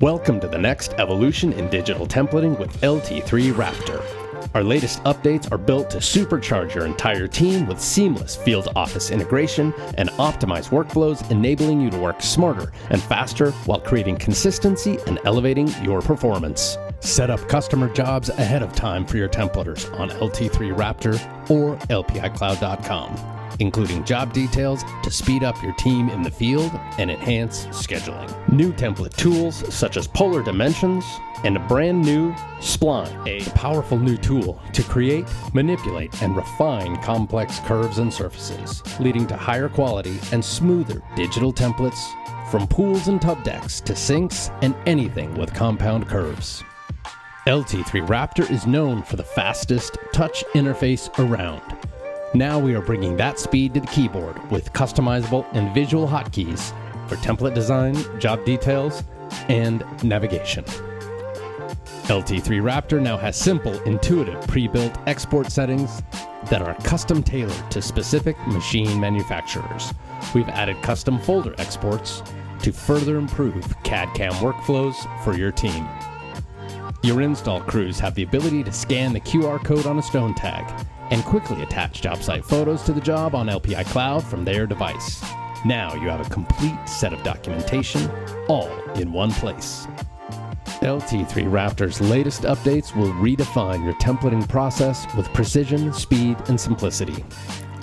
Welcome to the next evolution in digital templating with LT3Raptor. Our latest updates are built to supercharge your entire team with seamless field office integration and optimized workflows, enabling you to work smarter and faster while creating consistency and elevating your performance. Set up customer jobs ahead of time for your templaters on LT3Raptor or LPICloud.com, including job details to speed up your team in the field and enhance scheduling. New template tools such as polar dimensions and a brand new Spline, a powerful new tool to create, manipulate, and refine complex curves and surfaces, leading to higher quality and smoother digital templates from pools and tub decks to sinks and anything with compound curves. LT3Raptor is known for the fastest touch interface around. Now we are bringing that speed to the keyboard with customizable and visual hotkeys for template design, job details, and navigation. LT3Raptor now has simple, intuitive, pre-built export settings that are custom tailored to specific machine manufacturers. We've added custom folder exports to further improve CAD/CAM workflows for your team. Your install crews have the ability to scan the QR code on a StoneTag and quickly attach job site photos to the job on LPI Cloud from their device. Now you have a complete set of documentation, all in one place. LT3Raptor's latest updates will redefine your templating process with precision, speed, and simplicity.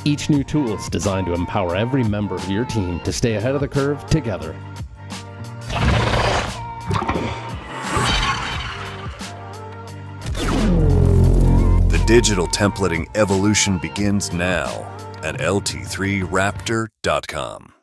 Each new tool is designed to empower every member of your team to stay ahead of the curve together. Digital templating evolution begins now at LT3Raptor.com.